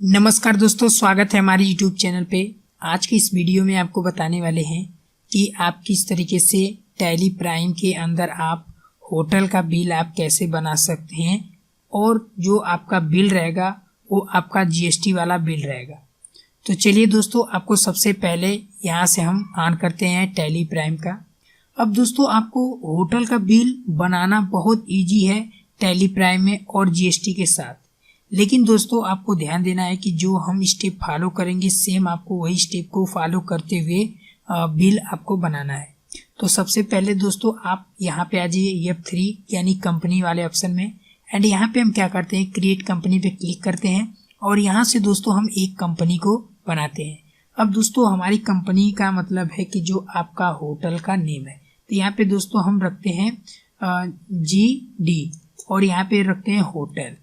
नमस्कार दोस्तों, स्वागत है हमारे YouTube चैनल पे। आज के इस वीडियो में आपको बताने वाले हैं कि आप किस तरीके से टैली प्राइम के अंदर आप होटल का बिल आप कैसे बना सकते हैं और जो आपका बिल रहेगा वो आपका GST वाला बिल रहेगा। तो चलिए दोस्तों, आपको सबसे पहले यहाँ से हम ऑन करते हैं टैली प्राइम का। अब दोस्तों, आपको होटल का बिल बनाना बहुत ईजी है टैली प्राइम में और GST के साथ। लेकिन दोस्तों, आपको ध्यान देना है कि जो हम स्टेप फॉलो करेंगे सेम आपको वही स्टेप को फॉलो करते हुए बिल आपको बनाना है। तो सबसे पहले दोस्तों, आप यहाँ पे आ जाइए F3 यानी कंपनी वाले ऑप्शन में। एंड यहाँ पे हम क्या करते हैं, क्रिएट कंपनी पे क्लिक करते हैं और यहाँ से दोस्तों हम एक कंपनी को बनाते हैं। अब दोस्तों, हमारी कंपनी का मतलब है कि जो आपका होटल का नेम है। तो यहाँ पे दोस्तों हम रखते हैं GD और यहाँ पे रखते हैं होटल।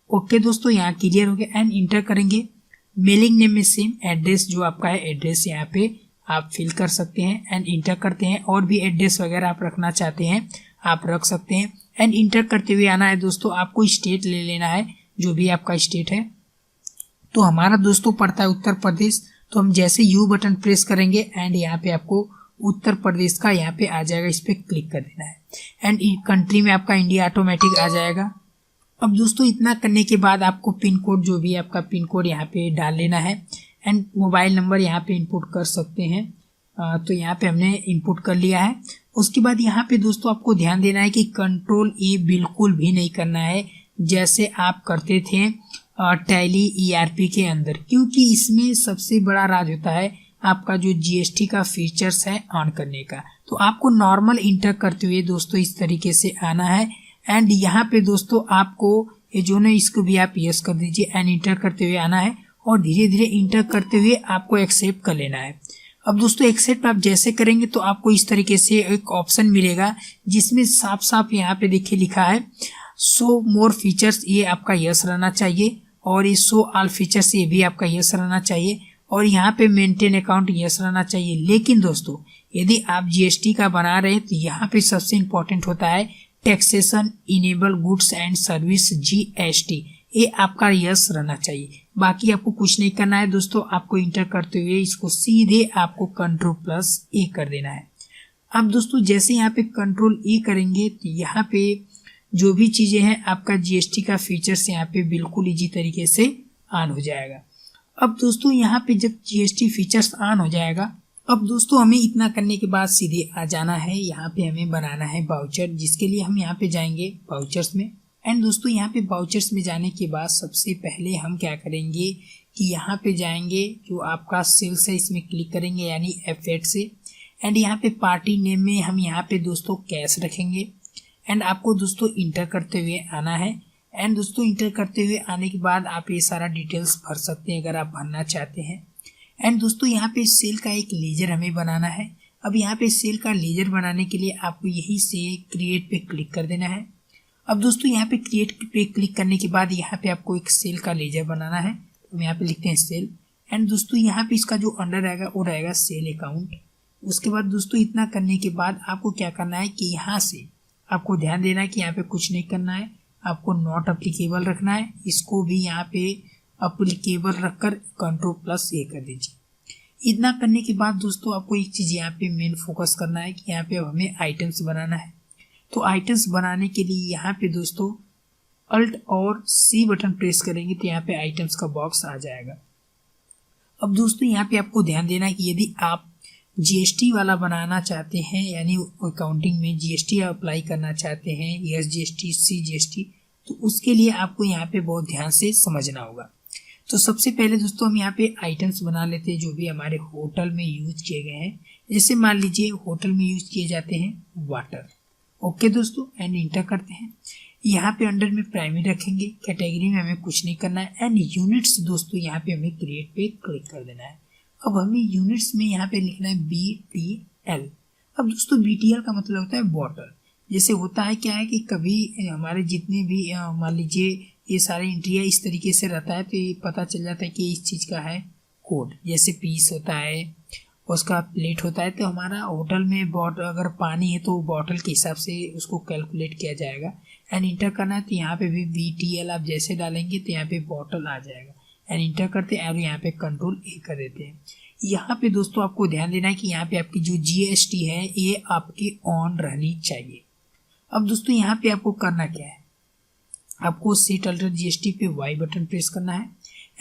ओके दोस्तों, यहाँ क्लियर हो गया। एंड इंटर करेंगे। मेलिंग नेम में सेम एड्रेस जो आपका है एड्रेस यहाँ पे आप फिल कर सकते हैं एंड इंटर करते हैं। और भी एड्रेस वगैरह आप रखना चाहते हैं आप रख सकते हैं। एंड इंटर करते हुए आना है दोस्तों, आपको स्टेट ले लेना है जो भी आपका स्टेट है। तो हमारा दोस्तों पड़ता है उत्तर प्रदेश। तो हम जैसे यू बटन प्रेस करेंगे एंड यहाँ पे आपको उत्तर प्रदेश का यहाँ पे आ जाएगा, इस पर क्लिक कर देना है। एंड कंट्री में आपका इंडिया ऑटोमेटिक आ जाएगा। अब दोस्तों, इतना करने के बाद आपको पिन कोड जो भी आपका पिन कोड यहाँ पे डाल लेना है एंड मोबाइल नंबर यहाँ पे इनपुट कर सकते हैं। तो यहाँ पे हमने इनपुट कर लिया है। उसके बाद यहाँ पे दोस्तों आपको ध्यान देना है कि कंट्रोल ए बिल्कुल भी नहीं करना है जैसे आप करते थे टैली ERP के अंदर, क्योंकि इसमें सबसे बड़ा राज होता है आपका जो GST का फीचर्स है ऑन करने का। तो आपको नॉर्मल इंटर करते हुए दोस्तों इस तरीके से आना है। एंड यहाँ पे दोस्तों आपको ये जो है इसको भी आप यस कर दीजिए एंड इंटर करते हुए आना है और धीरे धीरे इंटर करते हुए आपको एक्सेप्ट कर लेना है। अब दोस्तों, एक्सेप्ट आप जैसे करेंगे तो आपको इस तरीके से एक ऑप्शन मिलेगा जिसमें साफ साफ यहाँ पे देखिए लिखा है शो मोर फीचर्स, ये आपका यस रहना चाहिए। और ये शो ऑल फीचर्स, ये भी आपका यस रहना चाहिए। और यहाँ पे मेंटेन अकाउंट यस रहना चाहिए। लेकिन दोस्तों, यदि आप GST का बना रहे हैं तो यहाँ पे सबसे इम्पोर्टेंट होता है taxation enable goods and service GST, ये आपका यस रहना चाहिए। बाकी आपको कुछ नहीं करना है दोस्तों, आपको इंटर करते हुए इसको सीधे आपको Ctrl+A कर देना है। अब दोस्तों, जैसे यहाँ पे Ctrl+A करेंगे तो यहाँ पे जो भी चीजें हैं आपका GST का फीचर्स यहाँ पे बिल्कुल इजी तरीके से ऑन हो जाएगा। अब दोस्तों, यहाँ पे जब GST फीचर्स ऑन हो जाएगा, अब दोस्तों हमें इतना करने के बाद सीधे आ जाना है। यहाँ पे हमें बनाना है वाउचर, जिसके लिए हम यहाँ पे जाएंगे वाउचर्स में। एंड दोस्तों, यहाँ पे वाउचर्स में जाने के बाद सबसे पहले हम क्या करेंगे कि यहाँ पे जाएंगे जो आपका सेल्स है इसमें क्लिक करेंगे यानी F8 से। एंड यहाँ पे पार्टी नेम में हम यहाँ पे दोस्तों कैश रखेंगे। एंड आपको दोस्तों इंटर करते हुए आना है। एंड दोस्तों, इंटर करते हुए आने के बाद आप ये सारा डिटेल्स भर सकते हैं अगर आप भरना चाहते हैं। एंड दोस्तों, यहाँ पे सेल का एक लेजर हमें बनाना है। अब यहाँ पे सेल का लेजर बनाने के लिए आपको यहीं से क्रिएट पे क्लिक कर देना है। अब दोस्तों, यहाँ पे क्रिएट पे क्लिक करने के बाद यहाँ पे आपको एक सेल का लेजर बनाना है। तो यहाँ पे लिखते हैं सेल। एंड दोस्तों, यहाँ पे इसका जो अंडर रहेगा वो रहेगा सेल अकाउंट। उसके बाद दोस्तों, इतना करने के बाद आपको क्या करना है कि यहाँ से आपको ध्यान देना है कि यहाँ पे कुछ नहीं करना है, आपको नॉट अप्लीकेबल रखना है। इसको भी यहाँ पे अप्लीकेबल रखकर Ctrl+A कर दीजिए। इतना करने के बाद दोस्तों आपको एक चीज यहाँ पे मेन फोकस करना है कि यहाँ पे अब हमें आइटम्स बनाना है। तो आइटम्स बनाने के लिए यहाँ पे दोस्तों Alt और C बटन प्रेस करेंगे तो यहाँ पे आइटम्स का बॉक्स आ जाएगा। अब दोस्तों, यहाँ पे आपको ध्यान देना है कि यदि आप GST वाला बनाना चाहते हैं यानी अकाउंटिंग में GST अप्लाई करना चाहते हैं, SGST CGST, तो उसके लिए आपको यहाँ पे बहुत ध्यान से समझना होगा। तो सबसे पहले दोस्तों हम यहाँ पे आइटम्स बना लेते हैं जो भी हमारे होटल में यूज किए गए हैं। जैसे मान लीजिए होटल में यूज किए जाते हैं वाटर। ओके दोस्तों, एंड इंटर करते हैं। यहाँ पे अंडर में प्राइमरी रखेंगे, कैटेगरी में हमें कुछ नहीं करना है। एंड यूनिट्स दोस्तों यहाँ पे हमें क्रिएट पे क्लिक कर देना है। अब हमें यूनिट्स में यहाँ पे लिखना है BTL। अब दोस्तों, BTL का मतलब होता है बॉटल। जैसे होता है क्या है कि कभी हमारे जितने भी मान लीजिए ये सारे इंट्रिया इस तरीके से रहता है तो ये पता चल जाता है कि इस चीज़ का है कोड। जैसे पीस होता है, उसका प्लेट होता है, तो हमारा होटल में बॉटल अगर पानी है तो बॉटल के हिसाब से उसको कैलकुलेट किया जाएगा। एंड इंटर करना है तो यहाँ पे भी BTL आप जैसे डालेंगे तो यहाँ पे बॉटल आ जाएगा। एंड इंटर करते हैं और यहाँ पे कंट्रोल ए कर देते हैं। यहाँ पे दोस्तों आपको ध्यान देना है कि यहाँ पे आपकी जो GST है ये आपकी ऑन रहनी चाहिए। अब दोस्तों यहाँ पे आपको करना क्या है, आपको सेट अल्टर GST पे Y बटन प्रेस करना है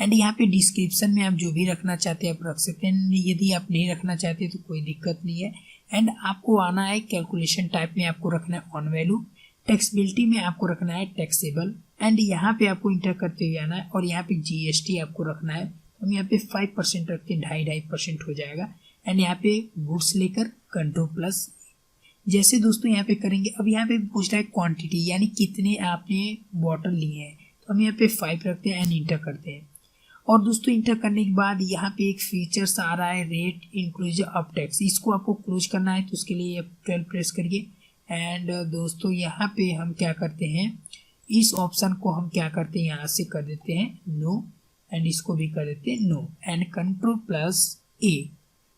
एंड यहाँ पे डिस्क्रिप्शन में आप जो भी रखना चाहते हैं आप रख सकते हैं, यदि आप नहीं रखना चाहते तो कोई दिक्कत नहीं है। एंड आपको आना है कैलकुलेशन टाइप में आपको रखना है ऑन वैल्यू, टैक्सेबिलिटी में आपको रखना है टैक्सेबल एंड यहाँ पे आपको इंटर करते हुए आना है और यहाँ पे GST आपको रखना है। हम यहाँ पे 5% रखते हैं, 2.5% हो जाएगा एंड यहाँ पे गुड्स लेकर कंट्रोल प्लस जैसे दोस्तों यहाँ पे करेंगे। अब यहाँ पे पूछ रहा है क्वांटिटी यानी कितने आपने बॉटल लिए हैं, तो हम यहाँ पे 5 रखते हैं एंड इंटर करते हैं। और दोस्तों इंटर करने के बाद यहाँ पे एक फीचर्स आ रहा है रेट इंक्लूजिव ऑफ टैक्स, इसको आपको क्लोज करना है, तो उसके लिए 12 प्रेस करिए एंड दोस्तों यहाँ पे हम क्या करते हैं, इस ऑप्शन को हम क्या करते हैं यहाँ से कर देते हैं नो एंड इसको भी कर देते हैं नो एंड कंट्रोल प्लस ए।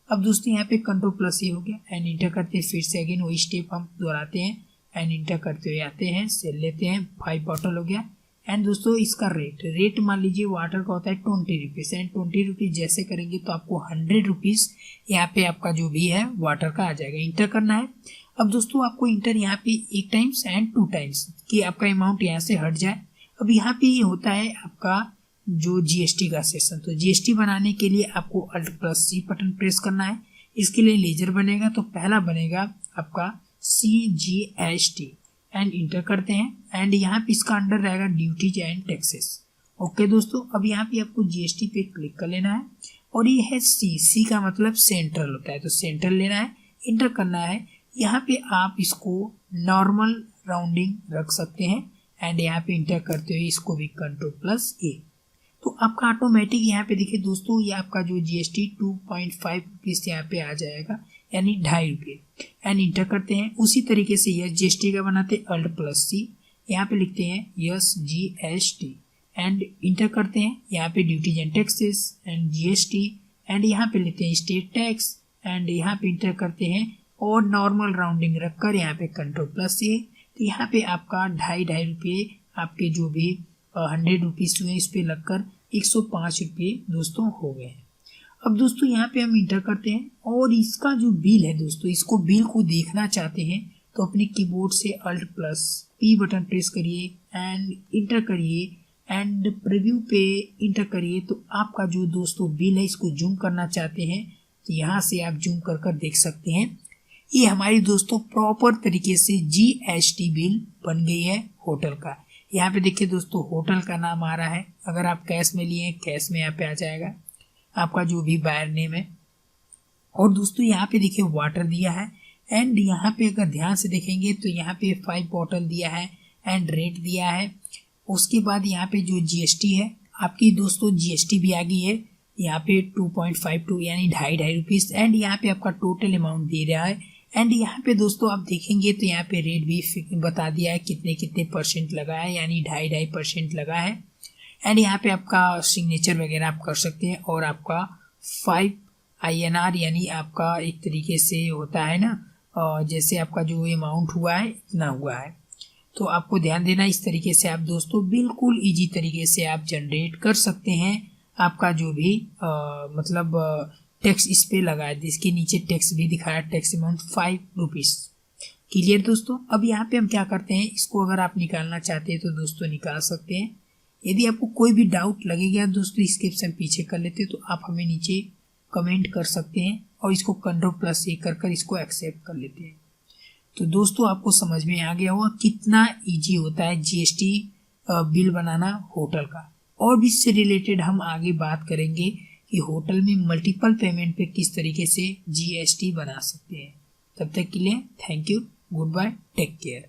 अब दोस्तों यहाँ पे कंट्रोल प्लस ए हो गया एंड इंटर करते हैं, फिर से अगेन वही स्टेप हम दोहराते हैं एंड इंटर करते हुए आते हैं, सेल लेते हैं, 5 बॉटल हो गया एंड दोस्तों इसका रेट मान लीजिए वाटर का होता है 20 रुपीज़ एंड 20 रुपीज़ जैसे करेंगे तो आपको 100 रुपीज़ यहाँ पे आपका जो भी है वाटर का आ जाएगा, इंटर करना है। अब दोस्तों आपको इंटर यहाँ पे 1 टाइम्स एंड 2 टाइम्स कि आपका अमाउंट यहाँ से हट जाए। अब यहाँ पे ये होता है आपका जो GST का सेशन, तो GST बनाने के लिए आपको alt plus C button press करना है, इसके लिए लेजर बनेगा, तो पहला बनेगा आपका CGST एंड इंटर करते हैं एंड यहाँ पे इसका अंडर रहेगा ड्यूटीज एंड टैक्सेस। ओके दोस्तों, अब यहाँ पे आपको GST पे क्लिक कर लेना है और ये है C का मतलब सेंट्रल होता है, तो सेंट्रल लेना है, इंटर करना है। यहाँ पे आप इसको नॉर्मल राउंडिंग रख सकते हैं एंड यहाँ पे इंटर करते हुए इसको भी कंट्रोल प्लस ए, तो आपका ऑटोमेटिक यहाँ पे देखिए दोस्तों ये आपका जो GST 2.5 रुपीज़ यहाँ पे आ जाएगा यानी 2.5 रुपये एंड इंटर करते हैं। उसी तरीके से यस GST का बनाते अल्ट प्लस C, यहाँ पे लिखते हैं यस GST एंड इंटर करते हैं, यहाँ पे duties and taxes and GST and यहाँ पे लेते हैं स्टेट टैक्स एंड यहाँ पे इंटर करते हैं और नॉर्मल राउंडिंग रखकर यहाँ पे कंट्रोल प्लस C, तो यहाँ पे आपका 2.5 रुपये आपके जो भी 100 रुपीज़ हुए इस पे लगकर 105 रुपये दोस्तों हो गए हैं। अब दोस्तों यहाँ पे हम इंटर करते हैं और इसका जो बिल है दोस्तों, इसको बिल को देखना चाहते हैं तो अपने कीबोर्ड से alt plus P button press करिए एंड इंटर करिए एंड प्रीव्यू पे इंटर करिए, तो आपका जो दोस्तों बिल है इसको जूम करना चाहते हैं तो यहाँ से आप जूम कर देख सकते हैं। ये हमारी दोस्तों प्रॉपर तरीके से GST बिल बन गई है होटल का। यहाँ पे देखिए दोस्तों होटल का नाम आ रहा है, अगर आप कैश में लिए कैश में यहाँ पे आ जाएगा आपका जो भी बायर नेम है। और दोस्तों यहाँ पे देखिए वाटर दिया है एंड यहाँ पे अगर ध्यान से देखेंगे तो यहाँ पे 5 बॉटल दिया है एंड रेट दिया है। उसके बाद यहाँ पे जो GST है आपकी दोस्तों GST भी आ गई है यहाँ पे 2.52 यानी 2.5 रुपीज़ एंड यहाँ पे आपका टोटल अमाउंट दे रहा है एंड यहाँ पे दोस्तों आप देखेंगे तो यहाँ पे रेट भी बता दिया है कितने परसेंट लगा है यानी 2.5% लगा है एंड यहाँ पे आपका सिग्नेचर वगैरह आप कर सकते हैं और आपका 5 INR यानी आपका एक तरीके से होता है ना जैसे आपका जो अमाउंट हुआ है इतना हुआ है, तो आपको ध्यान देना इस तरीके से आप दोस्तों बिल्कुल ईजी तरीके से आप जनरेट कर सकते हैं आपका जो भी मतलब टैक्स इस पे लगा है, जिसके नीचे टैक्स भी दिखाया टैक्स अमाउंट 5 रुपीज़। क्लियर दोस्तों। अब यहाँ पे हम क्या करते हैं, इसको अगर आप निकालना चाहते हैं तो दोस्तों निकाल सकते हैं। यदि आपको कोई भी डाउट लगेगा दोस्तों इसके ऑप्शन पीछे कर लेते हैं तो आप हमें नीचे कमेंट कर सकते हैं और इसको कंट्रोल प्लस ए कर इसको एक्सेप्ट कर लेते हैं। तो दोस्तों आपको समझ में आ गया होगा कितना इजी होता है GST बिल बनाना होटल का। और भी इससे रिलेटेड हम आगे बात करेंगे कि होटल में मल्टीपल पेमेंट पे किस तरीके से GST बना सकते हैं। तब तक के लिए thank you, goodbye, take care.